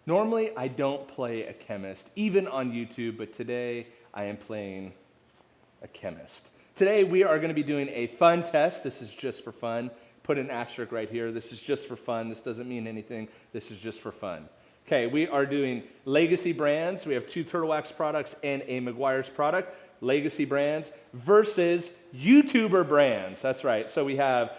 Normally, I don't play a chemist, even on YouTube, but today I am playing a chemist. Today we are going to be doing a fun test. This is just for fun. Put an asterisk right here. This is just for fun. This doesn't mean anything. This is just for fun. Okay, we are doing legacy brands. We have 2 Turtle Wax products and a Meguiar's product. Legacy brands versus YouTuber brands. That's right. So we have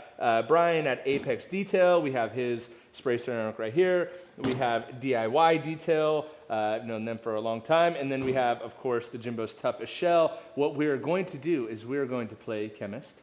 Brian at Apex Detail. We have his spray ceramic right here. We have DIY Detail. I've known them for a long time. And then we have, of course, the JIMBO's Toughest Shell. What we're going to do is we're going to play chemist.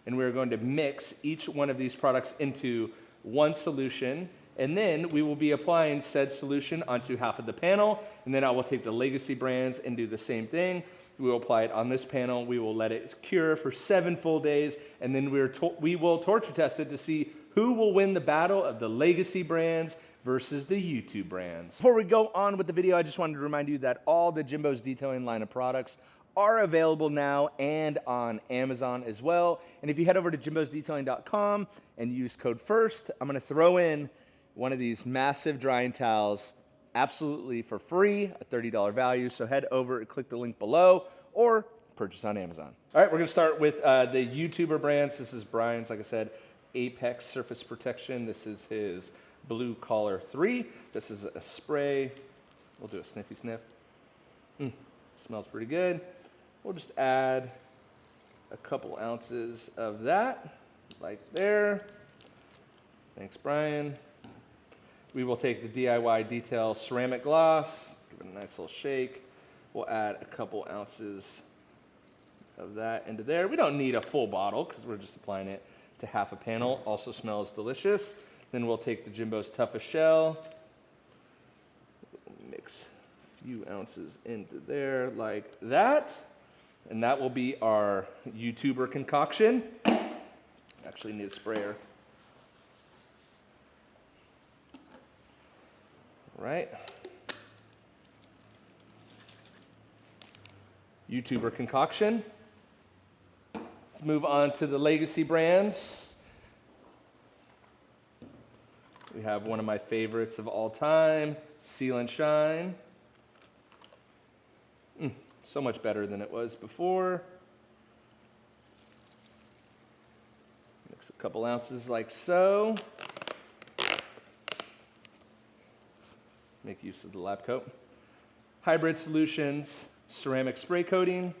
And we're going to mix each one of these products into one solution. And then we will be applying said solution onto half of the panel. And then I will take the legacy brands and do the same thing. We will apply it on this panel. We will let it cure for 7 full days. And then we will torture test it to see who will win the battle of the legacy brands versus the YouTube brands. Before we go on with the video, I just wanted to remind you that all the JIMBO's detailing line of products are available now and on Amazon as well. And if you head over to jimbosdetailing.com and use code FIRST, I'm going to throw in one of these massive drying towels absolutely for free, a $30 value. So head over and click the link below or purchase on Amazon. All right, we're going to start with the YouTuber brands. This is Brian's, like I said, Apex Surface Protection. This is his Blue Collar 3. This is a spray. We'll do a sniffy sniff. Smells pretty good. We'll just add a couple ounces of that, like there. Thanks, Brian. We will take the DIY Detail ceramic gloss, give it a nice little shake. We'll add a couple ounces of that into there. We don't need a full bottle because we're just applying it to half a panel. Also smells delicious. Then we'll take the JIMBO's Toughest Shell, mix a few ounces into there like that. And that will be our YouTuber concoction. Actually need a sprayer. Right. YouTuber concoction. Let's move on to the legacy brands. We have one of my favorites of all time, Seal and Shine. So much better than it was before. Mix a couple ounces like so. Make use of the lab coat. Hybrid Solutions ceramic spray coating.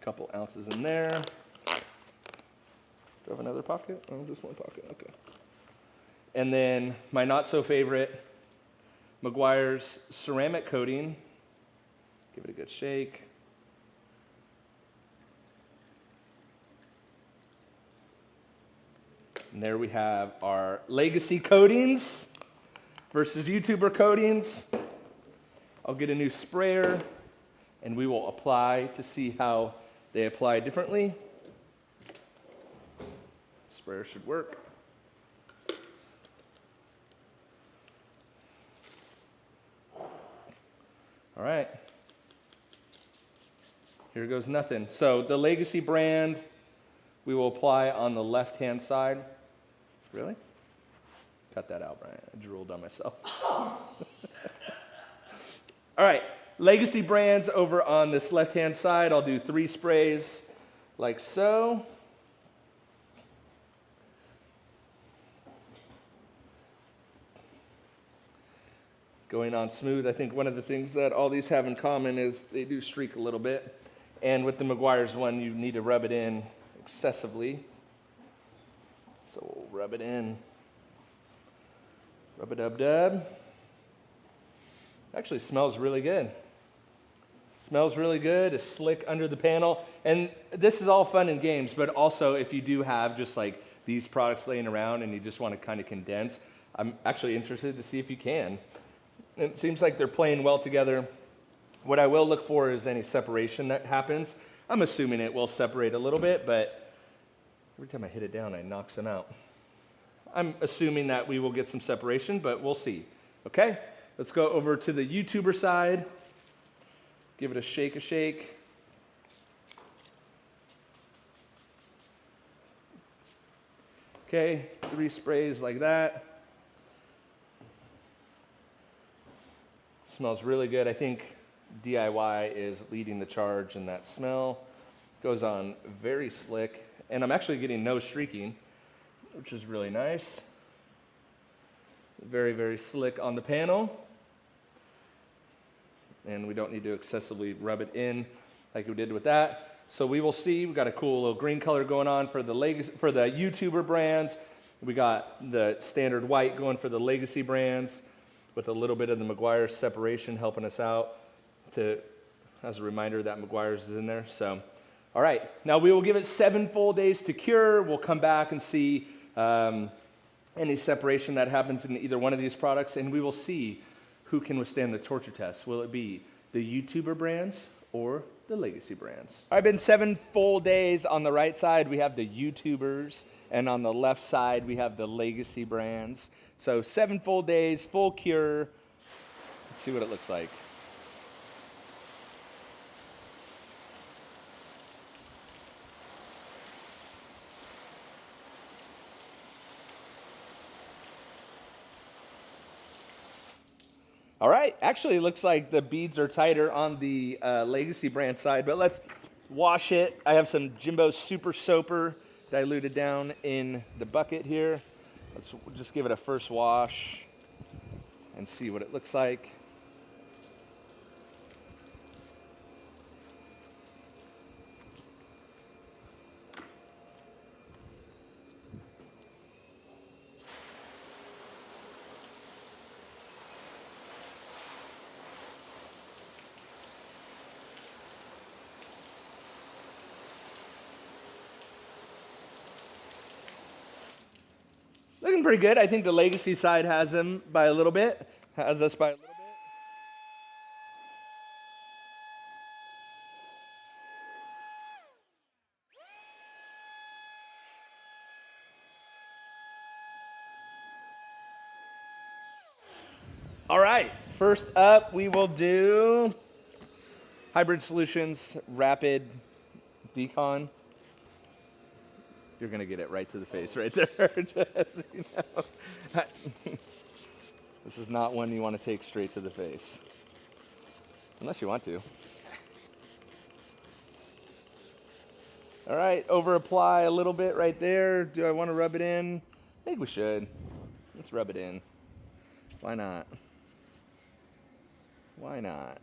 Couple ounces in there. Do I have another pocket? Oh, just one pocket, okay. And then my not so favorite, Meguiar's ceramic coating. Give it a good shake. And there we have our legacy coatings versus YouTuber coatings. I'll get a new sprayer and we will apply to see how they apply differently. Sprayer should work. All right. Here goes nothing. So the legacy brand we will apply on the left-hand side. Really? Cut that out, Brian. I drooled on myself. All right, legacy brands over on this left-hand side. I'll do 3 sprays like so. Going on smooth. I think one of the things that all these have in common is they do streak a little bit. And with the Meguiar's one, you need to rub it in excessively. So we'll rub it in. Rub-a-dub-dub. Actually smells really good. Smells really good. It's slick under the panel. And this is all fun and games, but also if you do have just like these products laying around and you just want to kind of condense, I'm actually interested to see if you can. It seems like they're playing well together. What I will look for is any separation that happens. I'm assuming it will separate a little bit, but every time I hit it down, it knocks them out. I'm assuming that we will get some separation, but we'll see. Okay, let's go over to the YouTuber side. Give it a shake, Okay, 3 sprays like that. Smells really good. I think DIY is leading the charge in that smell. Goes on very slick. And I'm actually getting no streaking, which is really nice. Very, very slick on the panel. And we don't need to excessively rub it in like we did with that. So we will see. We got a cool little green color going on for the YouTuber brands. We got the standard white going for the legacy brands with a little bit of the Meguiar's separation helping us out as a reminder that Meguiar's is in there. So, all right. Now we will give it 7 full days to cure. We'll come back and see any separation that happens in either one of these products, and we will see who can withstand the torture test. Will it be the YouTuber brands or the legacy brands? I've been 7 full days. On the right side, we have the YouTubers, and on the left side, we have the legacy brands. So 7 full days, full cure. Let's see what it looks like. All right, actually it looks like the beads are tighter on the legacy brand side, but let's wash it. I have some JIMBO Super Soaper diluted down in the bucket here. Let's just give it a first wash and see what it looks like. Looking pretty good. I think the legacy side has them by a little bit, has us by a little bit. All right, first up we will do Hybrid Solutions Rapid Decon. You're going to get it right to the face right there. Just, you know. This is not one you want to take straight to the face. Unless you want to. All right, over apply a little bit right there. Do I want to rub it in? I think we should. Let's rub it in. Why not? Why not?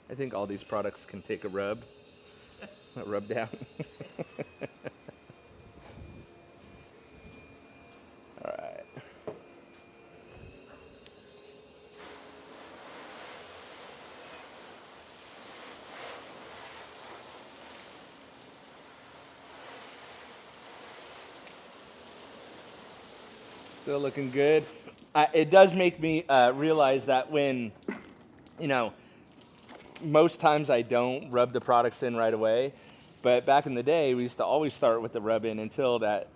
I think all these products can take a rub down. All right. Still looking good. It does make me realize that when, you know, most times I don't rub the products in right away, but back in the day, we used to always start with the rub in until that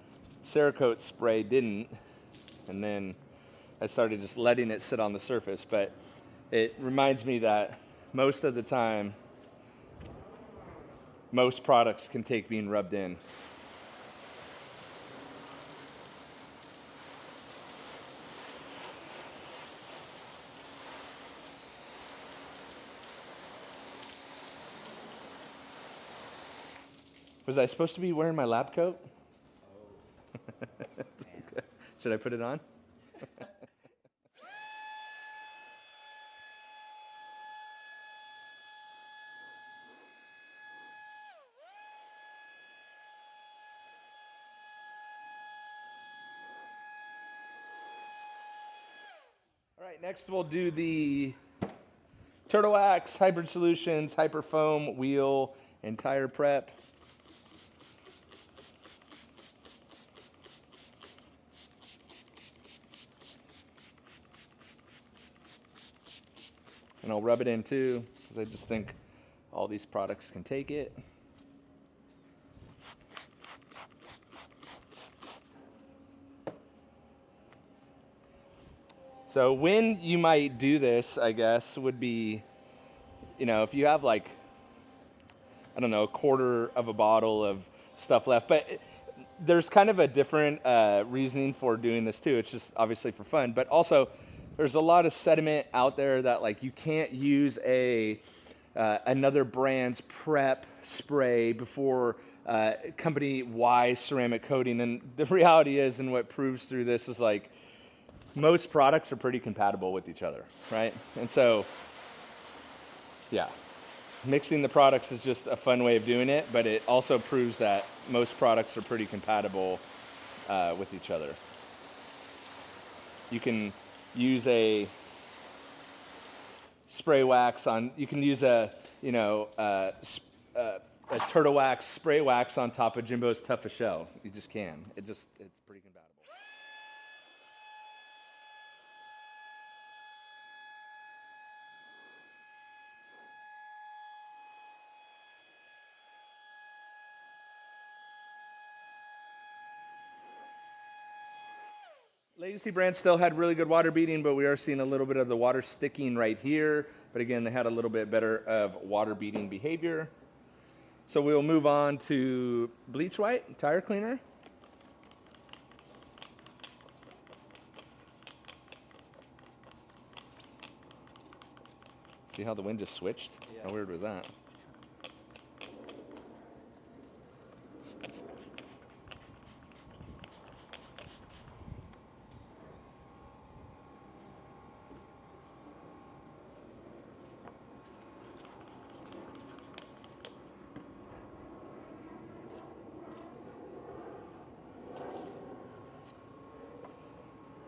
Cerakote spray didn't, and then I started just letting it sit on the surface. But it reminds me that most of the time, most products can take being rubbed in. Was I supposed to be wearing my lab coat? Oh. Should I put it on? All right, next we'll do the Turtle Wax, Hybrid Solutions, Hyper Foam, Wheel, and Tire Prep. And I'll rub it in too, because I just think all these products can take it. So when you might do this, I guess, would be if you have like, I don't know, a quarter of a bottle of stuff left, but there's kind of a different reasoning for doing this too. It's just obviously for fun, but also there's a lot of sediment out there that like you can't use another brand's prep spray before company Y ceramic coating. And the reality is, and what proves through this is like most products are pretty compatible with each other, right? And so, yeah. Mixing the products is just a fun way of doing it, but it also proves that most products are pretty compatible with each other. You can use a spray wax on, you can use a turtle wax, spray wax on top of Jimbo's toughest shell. You just can. It's pretty compatible. Legacy brand still had really good water beading, but we are seeing a little bit of the water sticking right here. But again, they had a little bit better of water beading behavior. So we'll move on to bleach white, tire cleaner. See how the wind just switched? Yeah. How weird was that?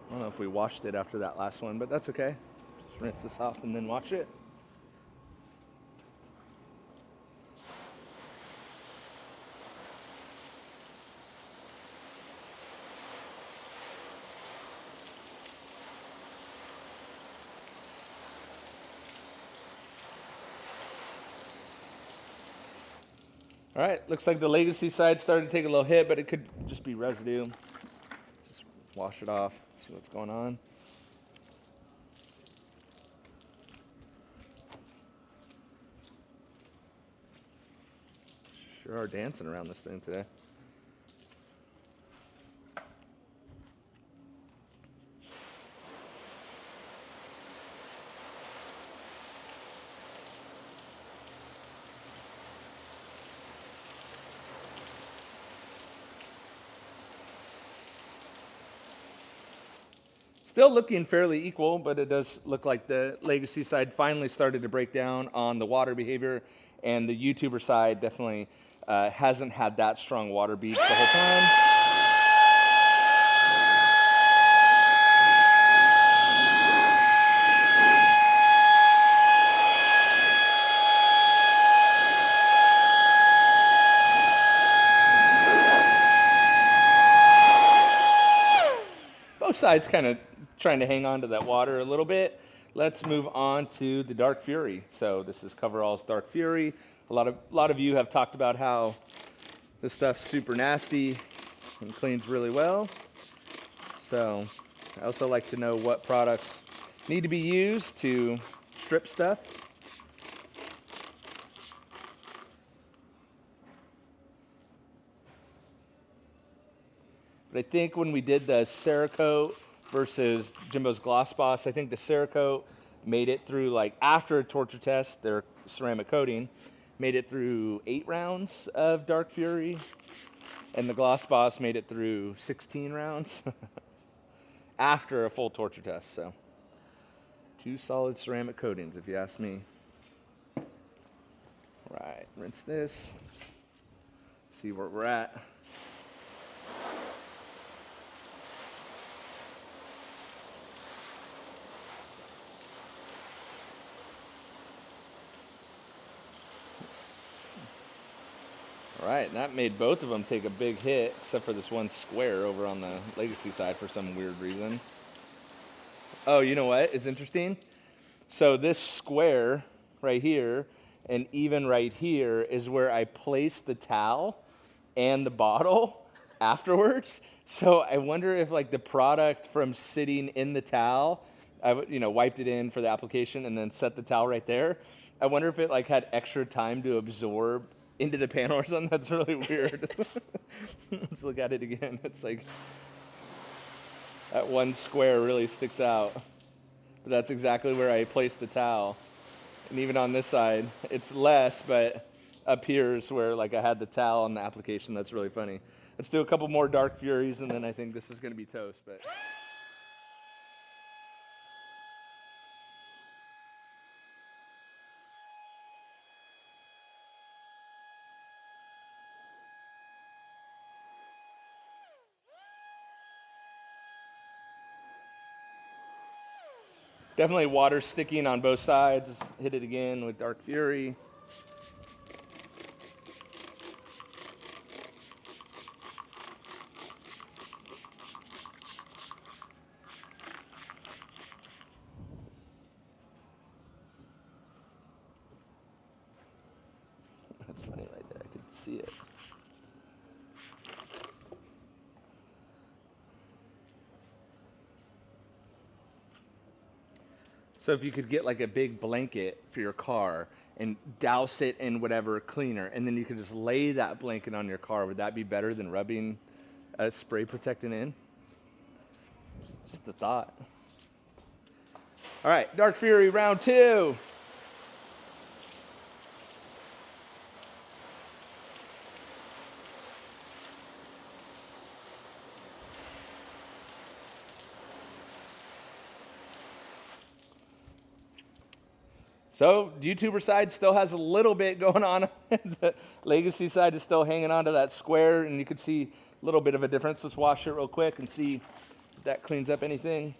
I don't know if we washed it after that last one, but that's okay. Just rinse this off and then wash it. All right, looks like the Legacy side started to take a little hit, but it could just be residue. Just wash it off, see what's going on. Sure are dancing around this thing today. Still looking fairly equal, but it does look like the Legacy side finally started to break down on the water behavior, and the YouTuber side definitely hasn't had that strong water beads the whole time. Both sides kind of trying to hang on to that water a little bit. Let's move on to the Dark Fury. So this is Coverall's Dark Fury. A lot of you have talked about how this stuff's super nasty and cleans really well. So I also like to know what products need to be used to strip stuff. But I think when we did the Cerakote versus Jimbo's Gloss Boss, I think the Cerakote made it through, like after a torture test, their ceramic coating, made it through 8 rounds of Dark Fury, and the Gloss Boss made it through 16 rounds after a full torture test. So 2 solid ceramic coatings, if you ask me. All right, rinse this, see where we're at. All right, and that made both of them take a big hit, except for this one square over on the Legacy side for some weird reason. Oh, you know what is interesting? So this square right here and even right here is where I placed the towel and the bottle afterwards. So I wonder if like the product from sitting in the towel I wiped it in for the application and then set the towel right there. I wonder if it like had extra time to absorb into the panel or something. That's really weird. Let's look at it again. It's like that one square really sticks out. But that's exactly where I placed the towel. And even on this side, it's less, but up here is where like I had the towel on the application. That's really funny. Let's do a couple more Dark Furies, and then I think this is going to be toast. But definitely water sticking on both sides. Hit it again with Dark Fury. That's funny right there. I could see it. So if you could get like a big blanket for your car and douse it in whatever cleaner, and then you could just lay that blanket on your car, would that be better than rubbing a spray protectant in? Just a thought. All right, Dark Fury round 2. So YouTuber side still has a little bit going on. The Legacy side is still hanging on to that square, and you can see a little bit of a difference. Let's wash it real quick and see if that cleans up anything.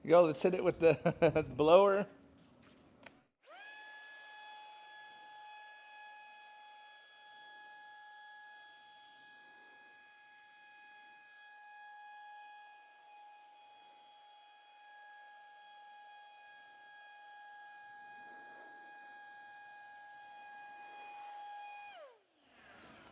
Go, let's hit it with the blower.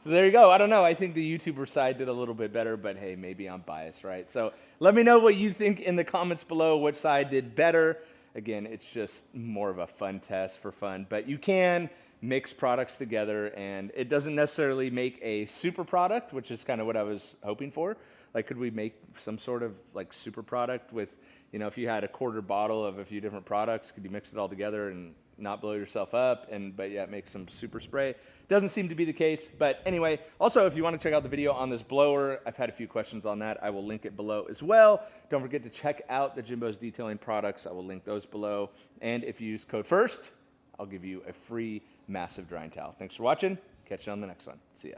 So there you go. I don't know. I think the YouTuber side did a little bit better, but hey, maybe I'm biased, right? So let me know what you think in the comments below, which side did better. Again, it's just more of a fun test for fun, but you can mix products together, and it doesn't necessarily make a super product, which is kind of what I was hoping for. Like, could we make some sort of like super product with, if you had a quarter bottle of a few different products, could you mix it all together and not blow yourself up, but yet make some super spray? Doesn't seem to be the case, but anyway, also if you want to check out the video on this blower, I've had a few questions on that. I will link it below as well. Don't forget to check out the JIMBO's detailing products. I will link those below. And if you use code FIRST, I'll give you a free massive drying towel. Thanks for watching. Catch you on the next one. See ya.